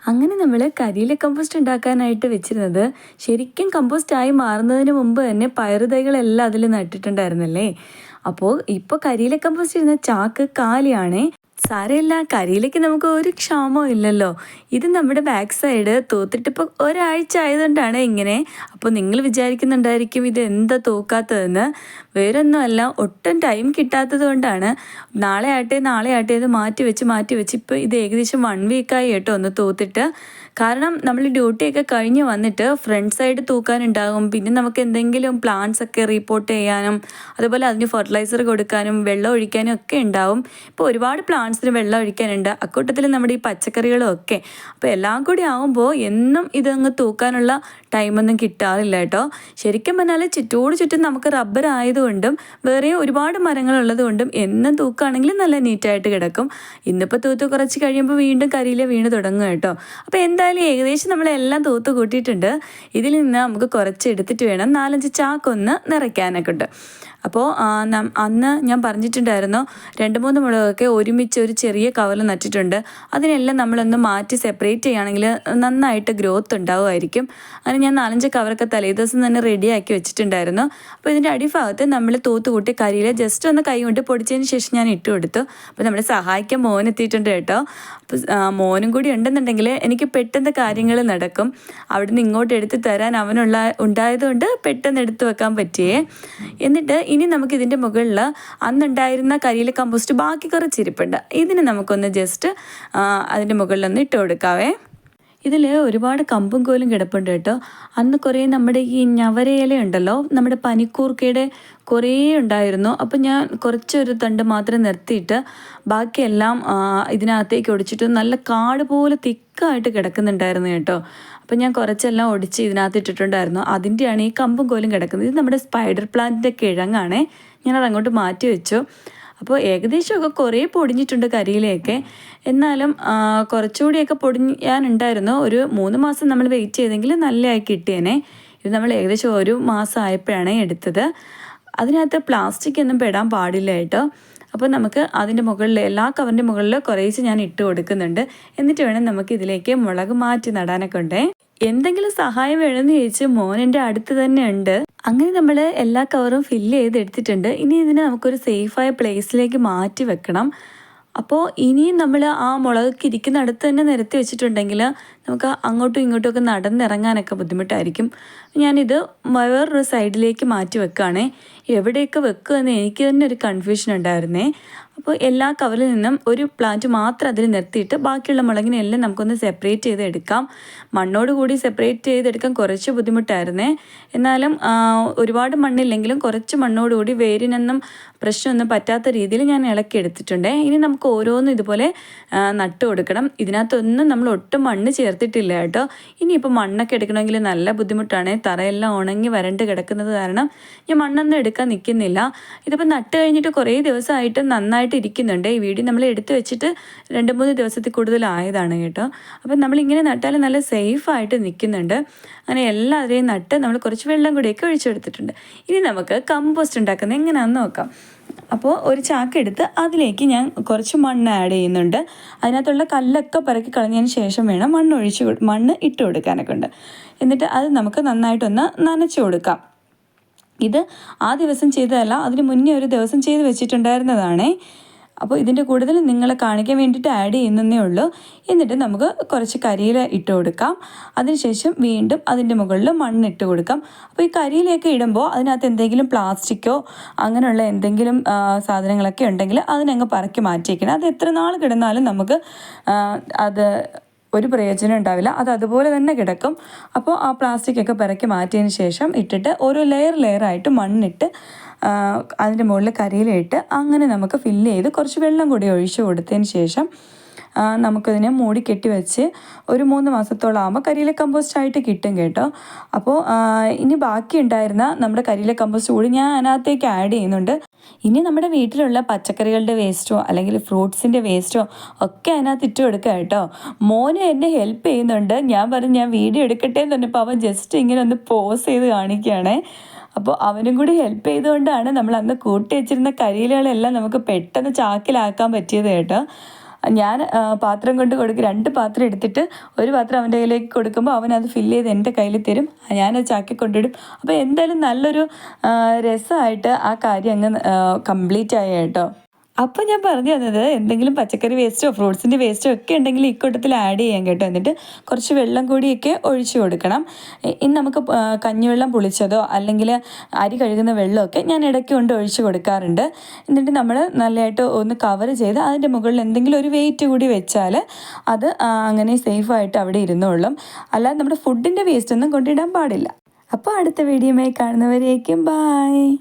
അങ്ങനെ നമ്മൾ കരിയില കമ്പോസ്റ്റ് ഉണ്ടാക്കാനായിട്ട് വെച്ചിരുന്നത് ശരിക്കും കമ്പോസ്റ്റായി മാറുന്നതിന് മുമ്പ് തന്നെ പയറുതൈകളെല്ലാം അതിൽ നട്ടിട്ടുണ്ടായിരുന്നല്ലേ. അപ്പോൾ ഇപ്പോൾ കരിയില കമ്പോസ്റ്റ് ഇരുന്ന ചാക്ക് കാലിയാണേ. സാരമില്ല, കരിയിലേക്ക് നമുക്ക് ഒരു ക്ഷാമവും ഇല്ലല്ലോ. ഇത് നമ്മുടെ ബാക്ക് സൈഡ് തൂത്തിട്ടിപ്പോൾ ഒരാഴ്ച ആയതുകൊണ്ടാണ് ഇങ്ങനെ. അപ്പോൾ നിങ്ങൾ വിചാരിക്കുന്നുണ്ടായിരിക്കും ഇത് എന്താ തൂക്കാത്തതെന്ന്. വേറൊന്നുമല്ല, ഒട്ടും ടൈം കിട്ടാത്തത് കൊണ്ടാണ്. നാളെ ആട്ടെ ഇത് മാറ്റി വെച്ച് ഇപ്പോൾ ഇത് ഏകദേശം 1 വീക്കായി കേട്ടോ ഒന്ന് തൂത്തിട്ട്. കാരണം നമ്മൾ ഡ്യൂട്ടിയൊക്കെ കഴിഞ്ഞ് വന്നിട്ട് ഫ്രണ്ട് സൈഡ് തൂക്കാനുണ്ടാകും. പിന്നെ നമുക്ക് എന്തെങ്കിലും പ്ലാന്റ്സ് ഒക്കെ റിപ്പോർട്ട് ചെയ്യാനും അതുപോലെ അതിന് ഫെർട്ടിലൈസർ കൊടുക്കാനും വെള്ളം ഒഴിക്കാനും ഒക്കെ ഉണ്ടാവും. ഇപ്പോൾ ഒരുപാട് പ്ലാന്റ്സിന് വെള്ളം ഒഴിക്കാനുണ്ട്, അക്കൂട്ടത്തിൽ നമ്മുടെ ഈ പച്ചക്കറികളും ഒക്കെ. അപ്പോൾ എല്ലാം കൂടി ആകുമ്പോൾ എന്നും ഇതങ്ങ് തൂക്കാനുള്ള ടൈമൊന്നും കിട്ടാറില്ല കേട്ടോ. ശരിക്കും പറഞ്ഞാൽ ചുറ്റും നമുക്ക് റബ്ബർ ആയതുകൊണ്ടും വേറെ ഒരുപാട് മരങ്ങളുള്ളത് കൊണ്ടും എന്നും തൂക്കുകയാണെങ്കിൽ നല്ല നീറ്റായിട്ട് കിടക്കും. ഇന്നിപ്പോൾ തൂത്ത് കുറച്ച് കഴിയുമ്പോൾ വീണ്ടും കരിയില വീണ് തുടങ്ങും കേട്ടോ. അപ്പോൾ എന്തായാലും ഏകദേശം നമ്മളെല്ലാം തൂത്ത് കൂട്ടിയിട്ടുണ്ട്. ഇതിൽ നിന്ന് നമുക്ക് കുറച്ച് എടുത്തിട്ട് വേണം 4-5 ചാക്കൊന്ന് നിറയ്ക്കാനൊക്കെ ഉണ്ട്. അപ്പോൾ അന്ന് ഞാൻ പറഞ്ഞിട്ടുണ്ടായിരുന്നു 2-3 മുളകൊക്കെ ഒരുമിച്ച് ഒരു ചെറിയ കവറിൽ നട്ടിട്ടുണ്ട്. അതിനെല്ലാം നമ്മളൊന്ന് മാറ്റി സെപ്പറേറ്റ് ചെയ്യുകയാണെങ്കിൽ നന്നായിട്ട് ഗ്രോത്ത് ഉണ്ടാവുമായിരിക്കും. അങ്ങനെ ഞാൻ 4-5 കവറൊക്കെ തലേദിവസം തന്നെ റെഡിയാക്കി വെച്ചിട്ടുണ്ടായിരുന്നു. അപ്പോൾ ഇതിൻ്റെ അടിഭാഗത്ത് നമ്മൾ തൂത്തുകൂട്ടി കരിയില ജസ്റ്റ് ഒന്ന് കൈ കൊണ്ട് പൊടിച്ചതിന് ശേഷം ഞാൻ ഇട്ട് കൊടുത്തു. അപ്പോൾ നമ്മളെ സഹായിക്കാൻ മോൻ എത്തിയിട്ടുണ്ട് കേട്ടോ. അപ്പോൾ മോനും കൂടി ഉണ്ടെന്നുണ്ടെങ്കിൽ എനിക്ക് പെട്ടെന്ന് കാര്യങ്ങൾ നടക്കും. അവിടുന്ന് ഇങ്ങോട്ട് എടുത്ത് തരാൻ ഉണ്ടായതുകൊണ്ട് പെട്ടെന്ന് എടുത്ത് വെക്കാൻ പറ്റിയേ. എന്നിട്ട് ഇനി നമുക്ക് ഇതിൻ്റെ മുകളിൽ അന്നുണ്ടായിരുന്ന കരിയില കമ്പോസ്റ്റ് ബാക്കി കുറച്ചിരിപ്പുണ്ട്. ഇതിന് നമുക്കൊന്ന് ജസ്റ്റ് അതിൻ്റെ മുകളിലൊന്ന് ഇട്ട് കൊടുക്കാവേ. ഇതിൽ ഒരുപാട് കമ്പും കോലും കിടപ്പുണ്ട് കേട്ടോ. അന്ന് കുറേ നമ്മുടെ ഈ ഞവരയില ഉണ്ടല്ലോ, നമ്മുടെ പനിക്കൂർക്കയുടെ കുറേ ഉണ്ടായിരുന്നു. അപ്പം ഞാൻ കുറച്ചൊരു തണ്ട് മാത്രം നിർത്തിയിട്ട് ബാക്കിയെല്ലാം ഇതിനകത്തേക്ക് ഒടിച്ചിട്ട് നല്ല കാട് പോലെ തിക്കായിട്ട് കിടക്കുന്നുണ്ടായിരുന്നു കേട്ടോ. അപ്പം ഞാൻ കുറച്ചെല്ലാം ഒടിച്ച് ഇതിനകത്ത് ഇട്ടിട്ടുണ്ടായിരുന്നു. അതിൻ്റെയാണ് ഈ കമ്പും കോലും കിടക്കുന്നത്. ഇത് നമ്മുടെ സ്പൈഡർ പ്ലാന്റിൻ്റെ കിഴങ്ങാണേ. ഞാനത് അങ്ങോട്ട് മാറ്റി വെച്ചു. അപ്പോൾ ഏകദേശമൊക്കെ കുറേ പൊടിഞ്ഞിട്ടുണ്ട് കരിയിലയൊക്കെ. എന്നാലും കുറച്ചുകൂടിയൊക്കെ പൊടിയാനുണ്ടായിരുന്നു. ഒരു 3 മാസം നമ്മൾ വെയിറ്റ് ചെയ്തെങ്കിൽ നല്ലതായി കിട്ടിയേനെ. ഇത് നമ്മൾ ഏകദേശം 1 മാസം ആയപ്പോഴാണ് എടുത്തത്. അതിനകത്ത് പ്ലാസ്റ്റിക് ഒന്നും പെടാൻ പാടില്ല കേട്ടോ. അപ്പോൾ നമുക്ക് അതിൻ്റെ മുകളിൽ എല്ലാ കവറിൻ്റെ മുകളിൽ കുറേശ്ശെ ഞാൻ ഇട്ട് കൊടുക്കുന്നുണ്ട്. എന്നിട്ട് വേണം നമുക്ക് ഇതിലേക്ക് മുളക് മാറ്റി നടാനൊക്കെ ഉണ്ടേ. എന്തെങ്കിലും സഹായം വേണമെന്ന് ചോദിച്ച് മോൻ എൻ്റെ അടുത്ത് തന്നെ ഉണ്ട്. അങ്ങനെ നമ്മൾ എല്ലാ കവറും ഫില്ല് ചെയ്ത് എടുത്തിട്ടുണ്ട്. ഇനി ഇതിനെ നമുക്കൊരു സേഫായ പ്ലേസിലേക്ക് മാറ്റി വെക്കണം. അപ്പോൾ ഇനിയും നമ്മൾ ആ മുളകൊക്കെ ഇരിക്കുന്ന അടുത്ത് തന്നെ നിരത്തി വെച്ചിട്ടുണ്ടെങ്കിൽ നമുക്ക് അങ്ങോട്ടും ഇങ്ങോട്ടും ഒക്കെ നടന്നിറങ്ങാനൊക്കെ ബുദ്ധിമുട്ടായിരിക്കും. ഞാനിത് വേറൊരു സൈഡിലേക്ക് മാറ്റി വെക്കുകയാണേ. എവിടെയൊക്കെ വെക്കുമെന്ന് എനിക്ക് തന്നെ ഒരു കൺഫ്യൂഷൻ ഉണ്ടായിരുന്നേ. അപ്പോൾ എല്ലാ കവറിൽ നിന്നും ഒരു പ്ലാന്റ് മാത്രം അതിൽ നിർത്തിയിട്ട് ബാക്കിയുള്ള മുളകിനെല്ലാം നമുക്കൊന്ന് സെപ്പറേറ്റ് ചെയ്ത് എടുക്കാം. മണ്ണോട് കൂടി സെപ്പറേറ്റ് ചെയ്തെടുക്കാൻ കുറച്ച് ബുദ്ധിമുട്ടായിരുന്നേ. എന്നാലും ഒരുപാട് മണ്ണില്ലെങ്കിലും കുറച്ച് മണ്ണോട് കൂടി വേരിനൊന്നും പ്രശ്നമൊന്നും പറ്റാത്ത രീതിയിൽ ഞാൻ ഇളക്കി എടുത്തിട്ടുണ്ട്. ഇനി നമുക്ക് ഓരോന്നും ഇതുപോലെ നട്ട് കൊടുക്കണം. ഇതിനകത്തൊന്നും നമ്മൾ ഒട്ടും മണ്ണ് ചേർത്തിട്ടില്ല കേട്ടോ. ഇനിയിപ്പോൾ മണ്ണൊക്കെ എടുക്കണമെങ്കിൽ നല്ല ബുദ്ധിമുട്ടാണ്. തറയെല്ലാം ഉണങ്ങി വരണ്ട് കിടക്കുന്നത് കാരണം ഞാൻ മണ്ണൊന്നും എടുക്കാൻ നിൽക്കുന്നില്ല. ഇതിപ്പോൾ നട്ട് കഴിഞ്ഞിട്ട് കുറേ ദിവസമായിട്ട് നന്നായിട്ട് ഇരിക്കുന്നുണ്ട്. ഈ വീഡിയോ നമ്മൾ എടുത്തു വെച്ചിട്ട് 2-3 ദിവസത്തിൽ കൂടുതലായതാണ് കേട്ടോ. അപ്പം നമ്മളിങ്ങനെ നട്ടാൽ നല്ല സേഫായിട്ട് നിൽക്കുന്നുണ്ട്. അങ്ങനെ എല്ലാവരെയും നട്ട് നമ്മൾ കുറച്ച് വെള്ളം കൂടിയൊക്കെ ഒഴിച്ചെടുത്തിട്ടുണ്ട്. ഇനി നമുക്ക് കമ്പോസ്റ്റ് ഉണ്ടാക്കുന്നത് എങ്ങനെയാണെന്ന് നോക്കാം. അപ്പോൾ ഒരു ചാക്ക് എടുത്ത് അതിലേക്ക് ഞാൻ കുറച്ച് മണ്ണ് ആഡ് ചെയ്യുന്നുണ്ട്. അതിനകത്തുള്ള കല്ലൊക്കെ പറക്കി കളഞ്ഞതിന് ശേഷം വേണം മണ്ണ് ഇട്ട് കൊടുക്കാനൊക്കെ ഉണ്ട്. എന്നിട്ട് അത് നമുക്ക് നന്നായിട്ടൊന്ന് നനച്ച് കൊടുക്കാം. ഇത് ആ ദിവസം ചെയ്തതല്ല, അതിന് മുന്നേ ഒരു ദിവസം ചെയ്ത് വെച്ചിട്ടുണ്ടായിരുന്നതാണേ. അപ്പോൾ ഇതിൻ്റെ കൂടുതൽ നിങ്ങളെ കാണിക്കാൻ വേണ്ടിയിട്ട് ആഡ് ചെയ്യുന്നതേ ഉള്ളൂ. എന്നിട്ട് നമുക്ക് കുറച്ച് കരിയില ഇട്ട് കൊടുക്കാം. അതിനുശേഷം വീണ്ടും അതിൻ്റെ മുകളിൽ മണ്ണിട്ട് കൊടുക്കാം. അപ്പോൾ ഈ കരിയിലയൊക്കെ ഇടുമ്പോൾ അതിനകത്ത് എന്തെങ്കിലും പ്ലാസ്റ്റിക്കോ അങ്ങനെയുള്ള എന്തെങ്കിലും സാധനങ്ങളൊക്കെ ഉണ്ടെങ്കിൽ അതിനങ്ങ് പറക്കി മാറ്റിയേക്കണം. അത് എത്ര നാൾ കിടന്നാലും നമുക്ക് അത് ഒരു പ്രയോജനം ഉണ്ടാവില്ല. അത് അതുപോലെ തന്നെ കിടക്കും. അപ്പോൾ ആ പ്ലാസ്റ്റിക്കൊക്കെ പിറക്കി മാറ്റിയതിന് ശേഷം ഇട്ടിട്ട് ഓരോ ലെയറായിട്ട് മണ്ണിട്ട് അതിൻ്റെ മുകളിൽ കരിയിലിട്ട് അങ്ങനെ നമുക്ക് ഫില്ല് ചെയ്ത് കുറച്ച് വെള്ളം കൂടി ഒഴിച്ച് കൊടുത്തതിന് ശേഷം നമുക്കതിനെ മൂടി കെട്ടി വെച്ച് ഒരു 3 മാസത്തോളം ആകുമ്പോൾ കരിയില കമ്പോസ്റ്റ് ആയിട്ട് കിട്ടും കേട്ടോ. അപ്പോൾ ഇനി ബാക്കി ഉണ്ടായിരുന്ന നമ്മുടെ കരിയില കമ്പോസ്റ്റ് കൂടി ഞാൻ അതിനകത്തേക്ക് ആഡ് ചെയ്യുന്നുണ്ട്. ഇനി നമ്മുടെ വീട്ടിലുള്ള പച്ചക്കറികളുടെ വേസ്റ്റോ അല്ലെങ്കിൽ ഫ്രൂട്ട്സിൻ്റെ വേസ്റ്റോ ഒക്കെ അതിനകത്ത് ഇട്ട് കൊടുക്കുക കേട്ടോ. മോന് എന്നെ ഹെൽപ്പ് ചെയ്യുന്നുണ്ട്. ഞാൻ വീഡിയോ എടുക്കട്ടെ എന്ന് പറഞ്ഞപ്പോൾ അവൻ ജസ്റ്റ് ഇങ്ങനെ ഒന്ന് പോസ് ചെയ്ത് കാണിക്കുകയാണേ. അപ്പോൾ അവനും കൂടി ഹെൽപ്പ് ചെയ്തുകൊണ്ടാണ് നമ്മൾ അന്ന് കൂട്ടി വെച്ചിരുന്ന കരിയിലകളെല്ലാം നമുക്ക് പെട്ടെന്ന് ചാക്കിലാക്കാൻ പറ്റിയത് കേട്ടോ. ഞാൻ പാത്രം കൊണ്ട് കൊടുക്കും, 2 പാത്രം എടുത്തിട്ട് ഒരു പാത്രം അവൻ്റെ കയ്യിലേക്ക് കൊടുക്കുമ്പോൾ അവൻ അത് ഫില്ല് ചെയ്ത് എൻ്റെ കയ്യിൽ തരും, ഞാനത് ചാക്കി കൊണ്ടിടും. അപ്പോൾ എന്തായാലും നല്ലൊരു രസമായിട്ട് ആ കാര്യം അങ്ങ് കംപ്ലീറ്റ് ആയി കേട്ടോ. അപ്പോൾ ഞാൻ പറഞ്ഞു തന്നത് എന്തെങ്കിലും പച്ചക്കറി വേസ്റ്റോ ഫ്രൂട്ട്സിൻ്റെ വേസ്റ്റോ ഒക്കെ ഉണ്ടെങ്കിൽ ഈ കൂട്ടത്തിൽ ആഡ് ചെയ്യാം കേട്ടോ. എന്നിട്ട് കുറച്ച് വെള്ളം കൂടിയൊക്കെ ഒഴിച്ചു കൊടുക്കണം. ഇനി നമുക്ക് കഞ്ഞിവെള്ളം പുളിച്ചതോ അല്ലെങ്കിൽ അരി കഴുകുന്ന വെള്ളമൊക്കെ ഞാൻ ഇടയ്ക്ക് കൊണ്ട് ഒഴിച്ചു കൊടുക്കാറുണ്ട്. എന്നിട്ട് നമ്മൾ നല്ലതായിട്ട് ഒന്ന് കവർ ചെയ്ത് അതിൻ്റെ മുകളിൽ എന്തെങ്കിലും ഒരു വെയിറ്റ് കൂടി വെച്ചാൽ അത് അങ്ങനെ സേഫായിട്ട് അവിടെ ഇരുന്നോളും. അല്ലാതെ നമ്മുടെ ഫുഡിൻ്റെ വേസ്റ്റ് ഒന്നും കൊണ്ടിടാൻ പാടില്ല. അപ്പോൾ അടുത്ത വീഡിയോയുമായി കാണുന്നവരേക്കും ബായ്.